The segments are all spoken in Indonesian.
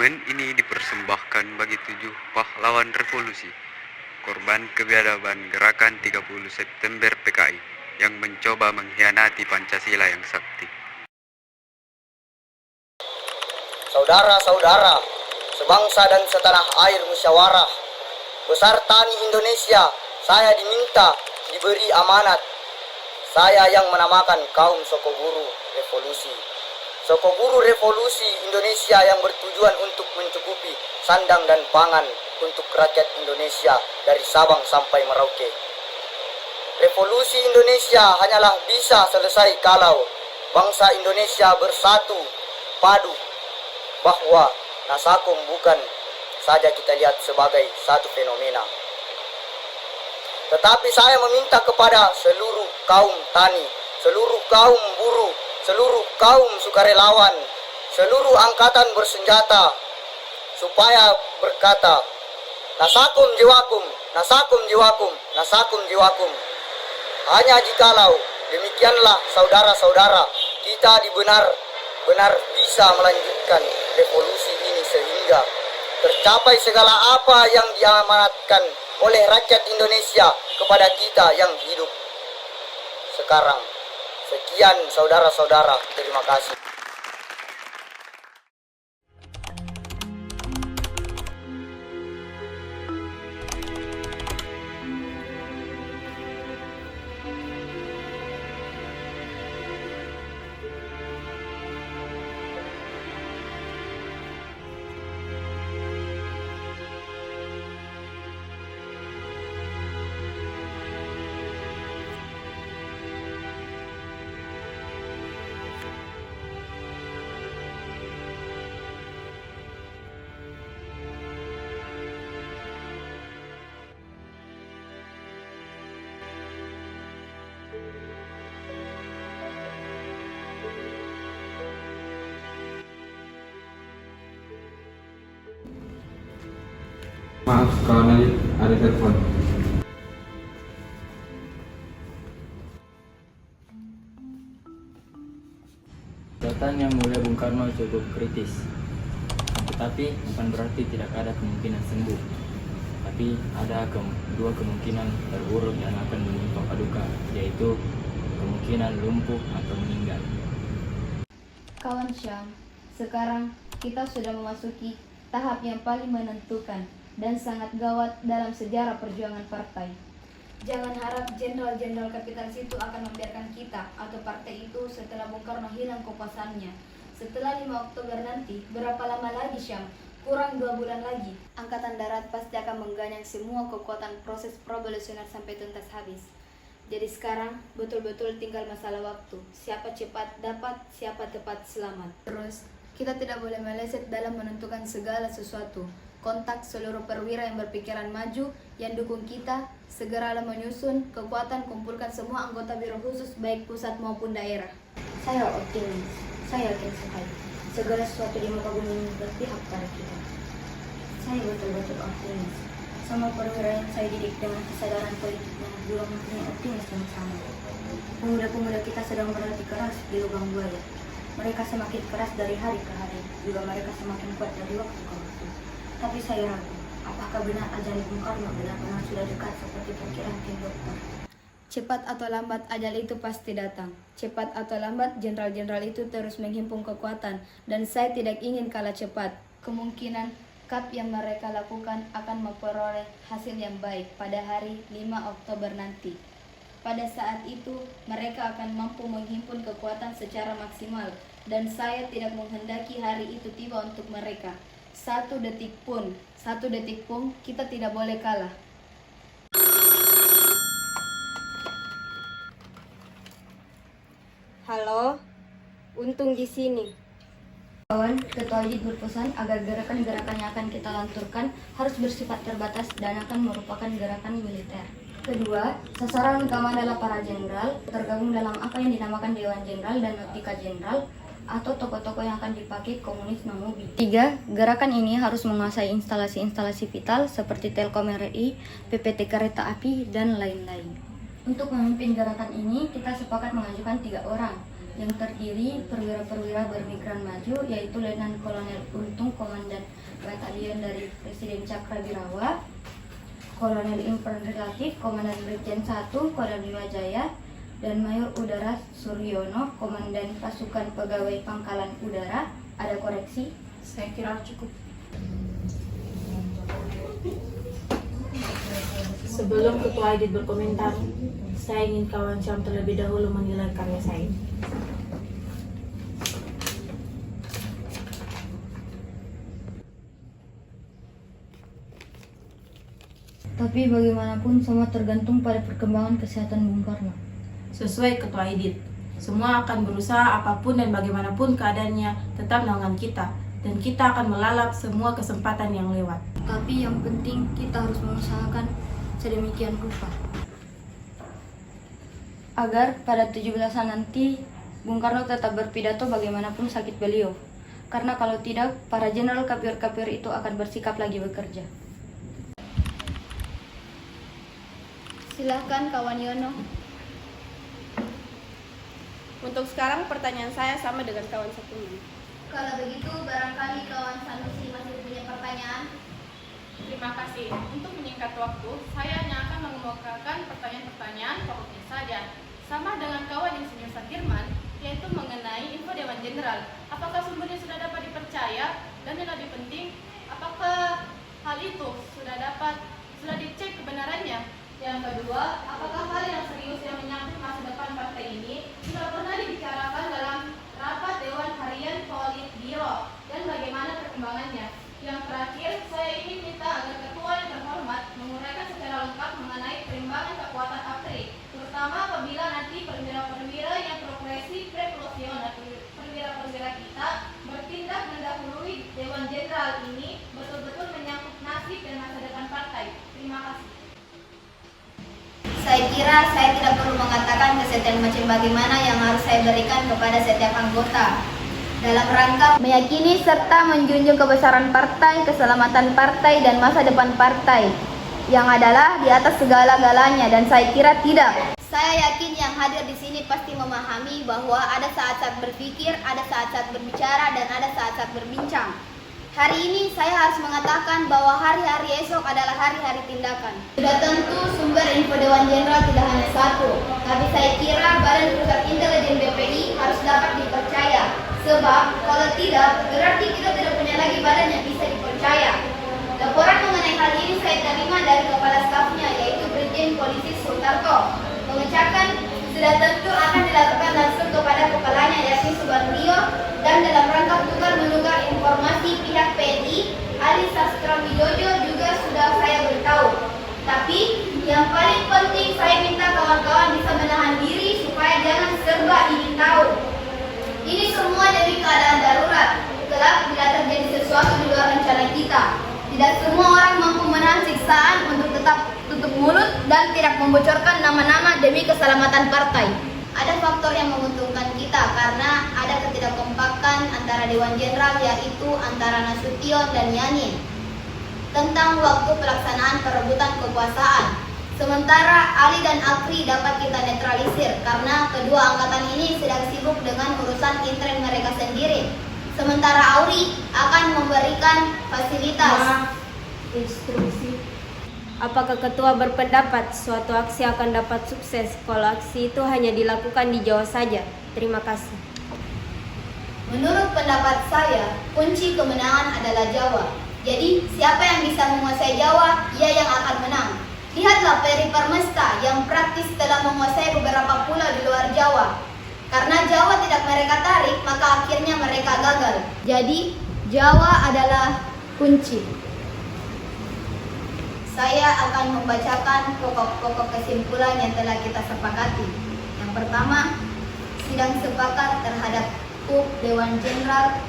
Momen ini dipersembahkan bagi 7 pahlawan revolusi, korban kebiadaban gerakan 30 September PKI yang mencoba mengkhianati Pancasila yang sakti. Saudara-saudara, sebangsa dan setanah air musyawarah, besar tani Indonesia, saya diminta, diberi amanat. Saya yang menamakan kaum Sokoguru Revolusi. Sokoguru Revolusi Indonesia yang bertujuan untuk mencukupi sandang dan pangan untuk rakyat Indonesia dari Sabang sampai Merauke. Revolusi Indonesia hanyalah bisa selesai kalau bangsa Indonesia bersatu, padu, bahwa Nasakum bukan saja kita lihat sebagai satu fenomena. Tetapi saya meminta kepada seluruh kaum tani, seluruh kaum buruh, seluruh kaum sukarelawan, seluruh angkatan bersenjata, supaya berkata, Nasakum jiwakum, Nasakum jiwakum, Nasakum jiwakum. Hanya jikalau demikianlah saudara-saudara, kita benar bisa melanjutkan revolusi ini sehingga tercapai segala apa yang diamanatkan oleh rakyat Indonesia kepada kita yang hidup sekarang. Sekian saudara-saudara, terima kasih. Maaf, kawan ada telepon. Kesehatan yang mulia Bung Karno cukup kritis, tetapi bukan berarti tidak ada kemungkinan sembuh. Tapi ada dua kemungkinan terburuk yang akan menimpa Paduka, yaitu kemungkinan lumpuh atau meninggal. Kawan Syam, sekarang kita sudah memasuki tahap yang paling menentukan dan sangat gawat dalam sejarah perjuangan partai. Jangan harap jenderal-jenderal kapitalis itu akan membiarkan kita atau partai itu setelah Bung Karno hilang kekuasaannya. Setelah 5 Oktober nanti, berapa lama lagi Syam? Kurang 2 bulan lagi. Angkatan Darat pasti akan mengganyang semua kekuatan proses revolusioner sampai tuntas habis. Jadi sekarang betul-betul tinggal masalah waktu. Siapa cepat dapat, siapa tepat selamat. Terus, kita tidak boleh meleset dalam menentukan segala sesuatu. Kontak seluruh perwira yang berpikiran maju, yang dukung kita, segeralah menyusun kekuatan, kumpulkan semua anggota biro khusus baik pusat maupun daerah. Saya optimis, saya yakin sekali segala sesuatu di muka bumi ini berpihak pada kita. Saya betul-betul optimis. Sama perwira yang saya didik dengan kesadaran politik yang juga mempunyai optimis yang sama. Pemuda-pemuda kita sedang berlatih keras di lubang buaya. Mereka semakin keras dari hari ke hari, juga mereka semakin kuat dari waktu ke waktu. Tapi saya ragu, apakah benar ajal Bung Karno benar-benar sudah dekat seperti perkiraan tim dokter? Cepat atau lambat ajal itu pasti datang. Cepat atau lambat jenderal-jenderal itu terus menghimpun kekuatan, dan saya tidak ingin kalah cepat. Kemungkinan kap yang mereka lakukan akan memperoleh hasil yang baik pada hari 5 Oktober nanti. Pada saat itu, mereka akan mampu menghimpun kekuatan secara maksimal, dan saya tidak menghendaki hari itu tiba untuk mereka. Satu detik pun kita tidak boleh kalah. Halo, Untung di sini. Kawan, Ketua Yid berpesan agar gerakan-gerakan yang akan kita lanturkan harus bersifat terbatas dan akan merupakan gerakan militer. Kedua, sasaran utama adalah para jenderal, tergabung dalam apa yang dinamakan Dewan Jenderal dan Nautika Jenderal, atau tokoh-tokoh yang akan dipakai komunis Mamubi. 3. Gerakan ini harus menguasai instalasi-instalasi vital seperti Telkom RI, PPT Kereta Api, dan lain-lain. Untuk memimpin gerakan ini, kita sepakat mengajukan 3 orang, yang terdiri perwira-perwira bermigran maju, yaitu Letnan Kolonel Untung, Komandan Batalion dari Presiden Cakrabirawa, Kolonel Infantri Komandan Brigjen 1 Kodam 5 Jaya, dan Mayor Udara Suryono, Komandan Pasukan Pegawai Pangkalan Udara. Ada koreksi? Saya kira cukup. Sebelum Ketua Aidit berkomentar, saya ingin kawan Syam terlebih dahulu menilai karya saya. Tapi bagaimanapun semua tergantung pada perkembangan kesehatan Bung Karno. Sesuai Ketua Aidit, semua akan berusaha apapun dan bagaimanapun keadaannya tetap naungan kita, dan kita akan melalap semua kesempatan yang lewat. Tapi yang penting kita harus mengusahakan sedemikian rupa agar pada 17-an nanti Bung Karno tetap berpidato bagaimanapun sakit beliau. Karena kalau tidak, para jenderal kapir-kapir itu akan bersikap lagi bekerja. Silahkan kawan Yono. Untuk sekarang pertanyaan saya sama dengan kawan satunya. Kalau begitu barangkali kawan Sanusi masih punya pertanyaan. Terima kasih. Untuk menyingkat waktu, saya hanya akan mengemukakan pertanyaan-pertanyaan pokoknya saja. Sama dengan kawan Insinyur Satirman, yaitu mengenai info Dewan Jenderal. Apakah sumbernya sudah dapat dipercaya? Dan yang lebih penting, apakah hal itu sudah dicek kebenarannya? Yang kedua, apakah hal yang serius yang menyangkut masa depan partai ini sudah pernah dibicarakan dalam rapat Dewan Harian Politbiro dan bagaimana perkembangannya? Yang terakhir, saya ingin minta agar ketua yang terhormat menguraikan secara lengkap mengenai perimbangan kekuatan APRI, terutama apabila nanti perwira-perwira yang progresif revolusioner, perwira-perwira kita bertindak mendahului Dewan Jenderal ini betul-betul menyangkut nasib dan masa depan partai. Terima kasih. Saya kira saya tidak perlu mengatakan kesetiaan macam bagaimana yang harus saya berikan kepada setiap anggota dalam rangka meyakini serta menjunjung kebesaran partai, keselamatan partai, dan masa depan partai yang adalah di atas segala-galanya. Dan saya kira tidak. Saya yakin yang hadir di sini pasti memahami bahwa ada saat-saat berpikir, ada saat-saat berbicara, dan ada saat-saat berbincang. Hari ini saya harus mengatakan bahwa hari-hari esok adalah hari-hari tindakan. Sudah tentu sumber info Dewan Jenderal tidak hanya satu, tapi saya kira Badan Pusat Intelijen BPI harus dapat dipercaya. Sebab kalau tidak, berarti kita tidak punya lagi badan yang bisa dipercaya. Laporan mengenai hal ini saya terima dari kepala stafnya, yaitu Brigjen Polisi Sultarto. Pengecekan sudah tentu akan dilakukan langsung kepada kepalanya, yakni Subandrio, dan dalam rangka tukar-menukar informasi pihak PNI, Ali Sastra Wijoyo juga sudah saya beritahu. Tapi yang paling penting saya minta kawan-kawan bisa menahan diri supaya jangan serba ingin tahu. Ini semua demi keadaan darurat. Kelak bila terjadi sesuatu di luar rencana kita, tidak semua orang mampu menahan siksaan untuk tetap tutup mulut dan tidak membocorkan nama-nama demi keselamatan partai. Ada faktor yang menguntungkan kita karena ada ketidakkompakan antara Dewan Jenderal, yaitu antara Nasution dan Yanin tentang waktu pelaksanaan perebutan kekuasaan. Sementara Ali dan Akri dapat kita netralisir karena kedua angkatan ini sedang sibuk dengan urusan intern mereka sendiri. Sementara Auri akan memberikan fasilitas. Instruksi. Apakah ketua berpendapat suatu aksi akan dapat sukses kalau aksi itu hanya dilakukan di Jawa saja? Terima kasih. Menurut pendapat saya, kunci kemenangan adalah Jawa. Jadi, siapa yang bisa menguasai Jawa, ia yang akan menang. Lihatlah Peri Permesta yang praktis telah menguasai beberapa pulau di luar Jawa. Karena Jawa tidak mereka tarik, maka akhirnya mereka gagal. Jadi, Jawa adalah kunci. Saya akan membacakan pokok-pokok kesimpulan yang telah kita sepakati. Yang pertama, sidang sepakat terhadap KUP Dewan Jenderal.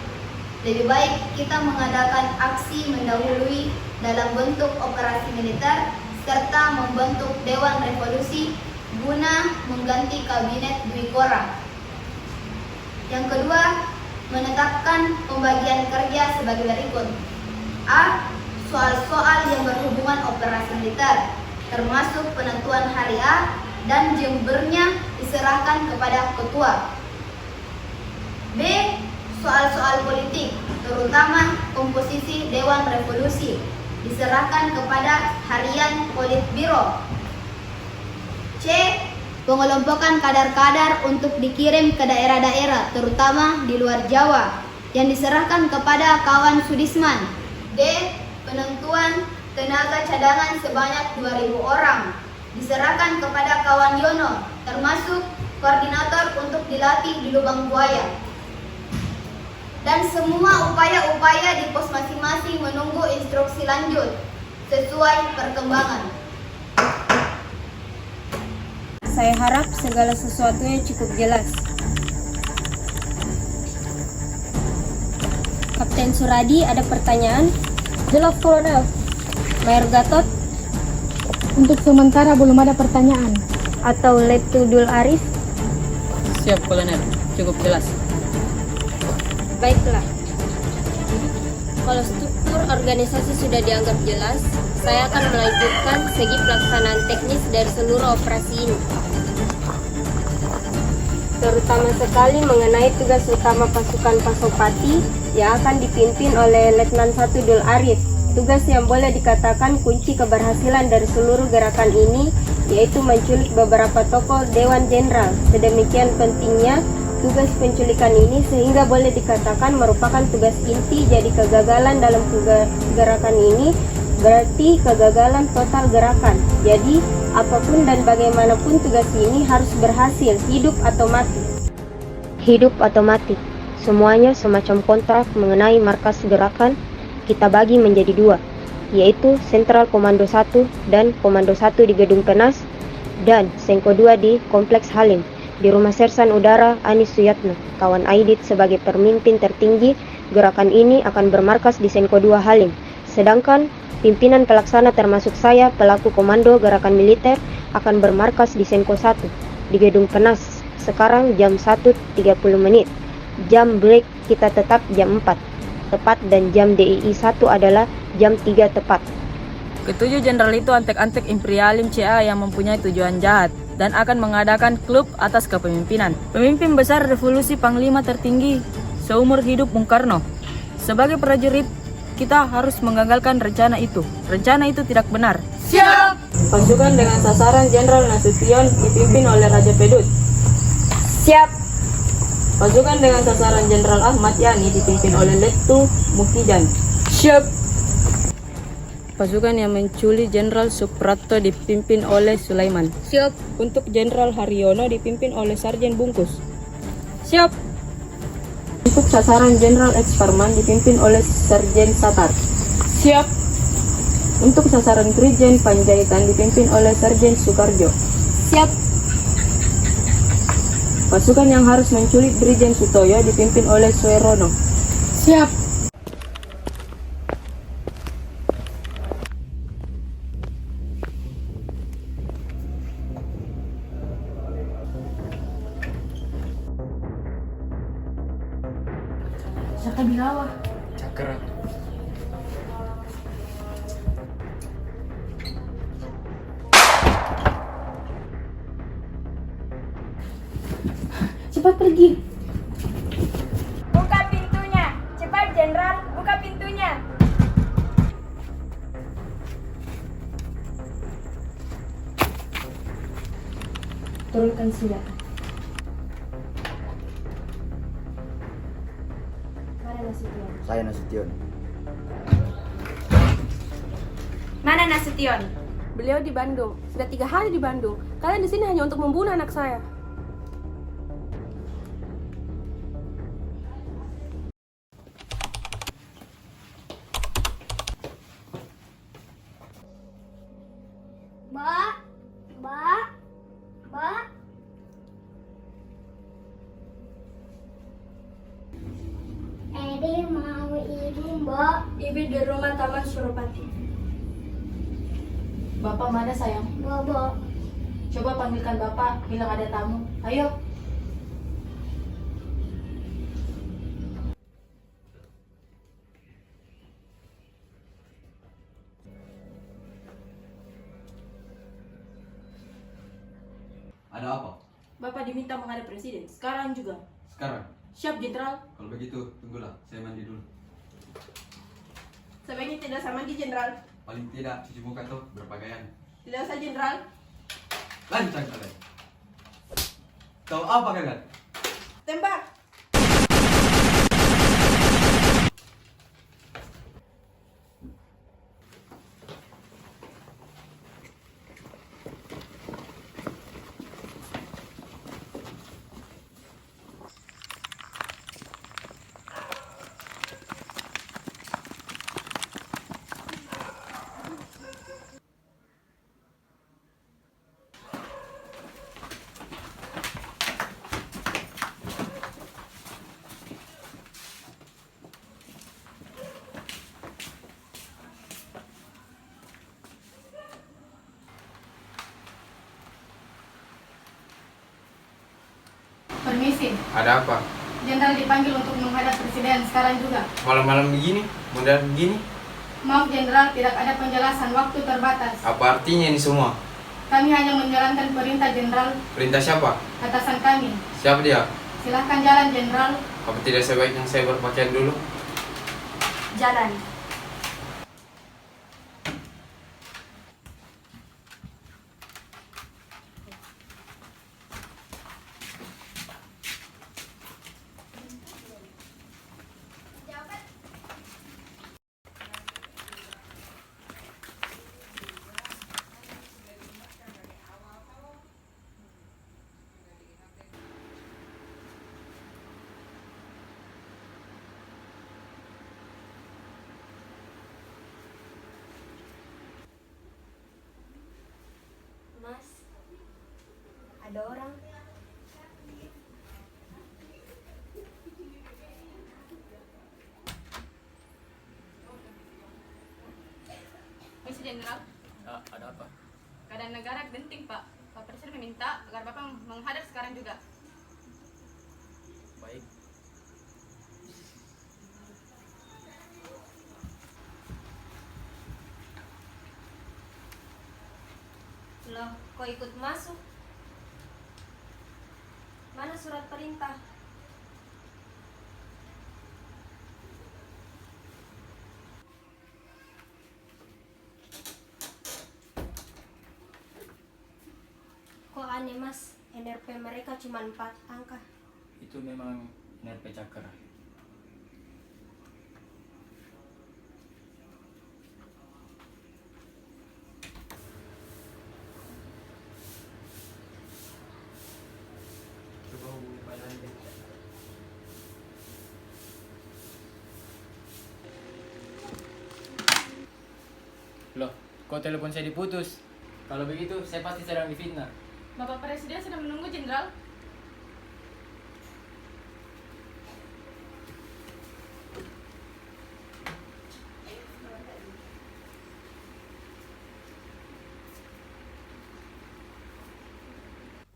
Lebih baik kita mengadakan aksi mendahului dalam bentuk operasi militer serta membentuk Dewan Revolusi guna mengganti Kabinet Dwi Korah. Yang kedua, menetapkan pembagian kerja sebagai berikut. A. Soal-soal yang berhubungan operasi militer, termasuk penentuan hari A dan jembernya diserahkan kepada ketua. B. Soal-soal politik, terutama komposisi Dewan Revolusi, diserahkan kepada Harian Politbiro. C. Pengelompokan kadar-kadar untuk dikirim ke daerah-daerah, terutama di luar Jawa, yang diserahkan kepada kawan Sudisman. D. Penentuan tenaga cadangan sebanyak 2.000 orang, diserahkan kepada kawan Yono, termasuk koordinator untuk dilatih di lubang buaya. Dan semua upaya-upaya di pos masing-masing menunggu instruksi lanjut sesuai perkembangan. Saya harap segala sesuatunya cukup jelas. Kapten Suradi, ada pertanyaan? Jelas, Kolonel. Mayor Gatot Untuk sementara belum ada pertanyaan. atau Letudul Arif? Siap, Kolonel. Cukup jelas. Baiklah. Kalau struktur organisasi sudah dianggap jelas, saya akan melanjutkan segi pelaksanaan teknis dari seluruh operasi ini. Terutama sekali mengenai tugas utama pasukan Pasopati yang akan dipimpin oleh Letnan 1 Dul Arif. Tugas yang boleh dikatakan kunci keberhasilan dari seluruh gerakan ini yaitu menculik beberapa tokoh Dewan Jenderal. Sedemikian pentingnya tugas penculikan ini sehingga boleh dikatakan merupakan tugas inti. Jadi kegagalan dalam gerakan ini berarti kegagalan total gerakan. Jadi apapun dan bagaimanapun tugas ini harus berhasil, hidup atau mati. Hidup atau mati, semuanya semacam kontrak mengenai markas gerakan kita bagi menjadi dua, yaitu Sentral Komando 1 dan Komando 1 di Gedung Penas dan Sengko 2 di Kompleks Halim. Di Rumah Sersan Udara Anis Suyatno, kawan Aidit sebagai pemimpin tertinggi gerakan ini akan bermarkas di Sengko 2 Halim. Sedangkan pimpinan pelaksana termasuk saya, pelaku komando gerakan militer, akan bermarkas di Sengko 1 di Gedung Penas. Sekarang jam 1.30. Jam break kita tetap jam 4 tepat dan jam DII 1 adalah jam 3 tepat. Ketujuh jenderal itu antek-antek imperialim CA yang mempunyai tujuan jahat dan akan mengadakan klub atas kepemimpinan pemimpin besar revolusi Panglima tertinggi seumur hidup Bung Karno. Sebagai prajurit, kita harus menggagalkan rencana itu. Rencana itu tidak benar. Siap! Pasukan dengan sasaran Jenderal Nasution dipimpin oleh Raja Pedut. Siap! Pasukan dengan sasaran Jenderal Ahmad Yani dipimpin oleh Letu Mukijan. Siap! Pasukan yang menculik Jenderal Suprapto dipimpin oleh Sulaiman. Siap! Untuk Jenderal Haryono dipimpin oleh Sarjen Bungkus. Siap! Untuk sasaran Jenderal X Farman dipimpin oleh Sarjen Satar. Siap! Untuk sasaran Brigjen Panjaitan dipimpin oleh Sarjen Sukarjo. Siap! Pasukan yang harus menculik Brigjen Sutoyo dipimpin oleh Suerono. Siap! Saka Bilawa. Cakra. Cepat pergi. Buka pintunya! Cepat, Jenderal! Buka pintunya! Turunkan senjata. Mana Nasution? Saya Nasution. Mana Nasution? Beliau di Bandung. Sudah 3 hari di Bandung. Kalian di sini hanya untuk membunuh anak saya. Mbak, Mbak, Mbak. Edi mau ibu, Mbak. Ibu di rumah Taman Suropati. Bapak mana sayang? Bobo. Coba panggilkan Bapak, bilang ada tamu. Ayo. Ada apa? Bapak diminta menghadap presiden. Sekarang juga. Sekarang? Siap, Jenderal. Kalau begitu, tunggulah. Saya mandi dulu. Sebaiknya tidak saya mandi, Jenderal. Paling tidak cuci muka tuh berpakaian. Tidak usah, Jenderal. Lancang kalian. Tahu apa kalian? Tembak. Permisi, Ada apa? Jenderal dipanggil untuk menghadap Presiden sekarang juga. Malam-malam begini? Mudah begini? Maaf Jenderal, tidak ada penjelasan, waktu terbatas. Apa artinya ini semua? Kami hanya menjalankan perintah Jenderal, Perintah siapa? atasan kami. Siapa dia? Silahkan jalan Jenderal. Apa tidak sebaiknya saya berpakaian dulu? Jalan. Mas, ada orang. Misi Jenderal, Ada apa? keadaan negara genting Pak. Pak Presiden meminta agar Bapak menghadap sekarang juga. Baik. Loh, kok ikut masuk? Mana surat perintah? Kok aneh mas, NRP mereka cuma 4 angka. Itu memang NRP Cakra. Loh, kok telepon saya diputus? Kalau begitu, saya pasti sedang difitnah. Bapak Presiden sedang menunggu Jenderal.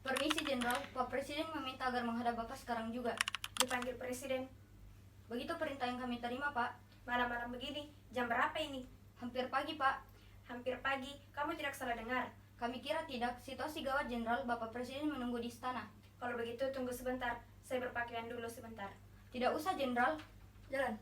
Permisi Jenderal, Pak Presiden meminta agar menghadap Bapak sekarang juga. Dipanggil presiden. Begitu perintah yang kami terima Pak. Malam-malam begini, jam berapa ini? Hampir pagi Pak. Hampir pagi, kamu tidak salah dengar. Kami kira tidak, situasi gawat Jenderal, Bapak Presiden menunggu di istana. Kalau begitu tunggu sebentar, saya berpakaian dulu sebentar. Tidak usah Jenderal. Jalan.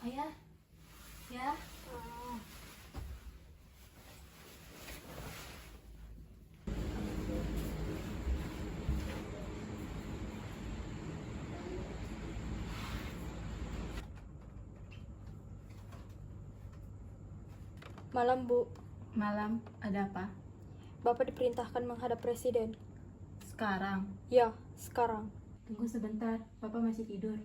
Ayah. Ya. Malam, Bu. Malam, ada apa? Bapak diperintahkan menghadap presiden. Sekarang. Ya, sekarang. Tunggu sebentar, Bapak masih tidur.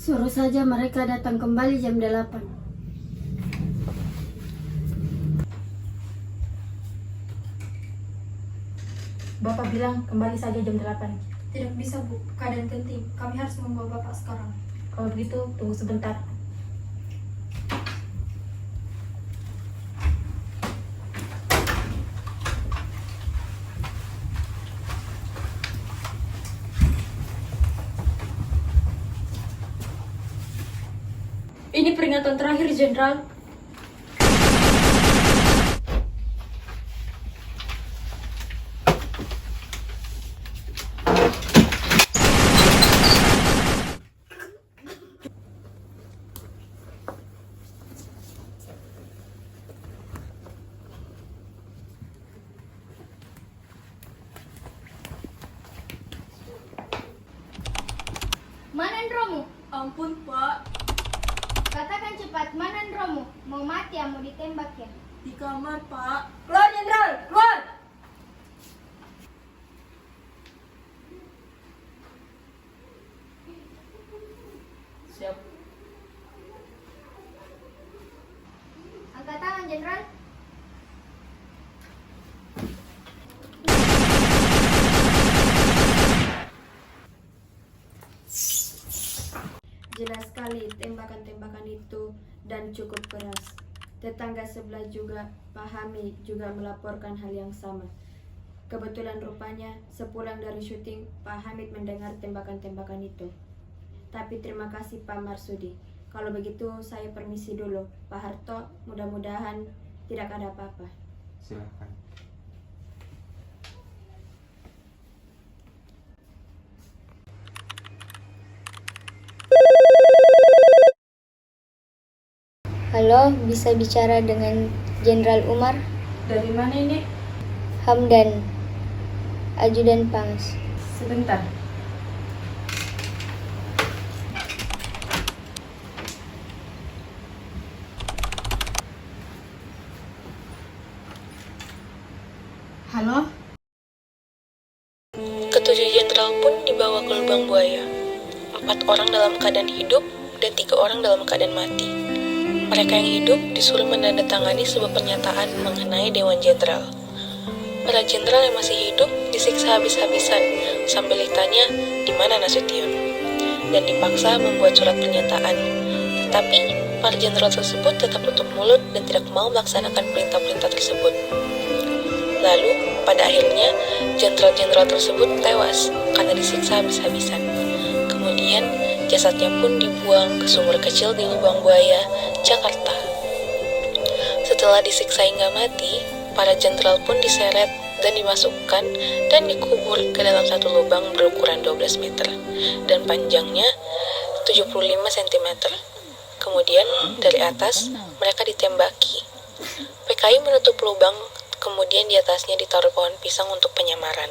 Suruh saja mereka datang kembali jam 8. Bapak bilang kembali saja jam 8. Tidak bisa, Bu. Keadaan penting. Kami harus membawa Bapak sekarang. Kalau begitu, tunggu sebentar. Ini peringatan terakhir, Jenderal. Mana Ndromu? Ampun, Pak. Katakan cepat, mana Ndromu? Mau mati ya, mau ditembak ya? Di kamar, Pak. Keluar, Jenderal! Keluar! Siap. Angkat tangan, Jenderal. Jelas sekali tembakan-tembakan itu dan cukup keras. Tetangga sebelah juga, Pak Hamid, juga melaporkan hal yang sama. Kebetulan rupanya sepulang dari syuting, Pak Hamid mendengar tembakan-tembakan itu. Tapi terima kasih Pak Marsudi. Kalau begitu saya permisi dulu. Pak Harto, mudah-mudahan tidak ada apa-apa. Silakan. Halo, bisa bicara dengan Jenderal Umar? Dari mana ini? Hamdan, Ajudan Pangas. Sebentar. Halo? Ketujuh jenderal pun dibawa ke lubang buaya. 4 orang dalam keadaan hidup dan 3 orang dalam keadaan mati. Mereka yang hidup disuruh menandatangani sebuah pernyataan mengenai Dewan Jenderal. Para jenderal yang masih hidup disiksa habis-habisan sambil ditanya di mana Nasution, dan dipaksa membuat surat pernyataan. Tetapi para jenderal tersebut tetap tutup mulut dan tidak mau melaksanakan perintah-perintah tersebut. Lalu, pada akhirnya, jenderal-jenderal tersebut tewas karena disiksa habis-habisan. Kemudian, jasadnya pun dibuang ke sumur kecil di Lubang Buaya, Jakarta. Setelah disiksa hingga mati, para jenderal pun diseret dan dimasukkan dan dikubur ke dalam satu lubang berukuran 12 meter dan panjangnya 75 cm. Kemudian, dari atas, mereka ditembaki. PKI menutup lubang, kemudian di atasnya ditaruh pohon pisang untuk penyamaran.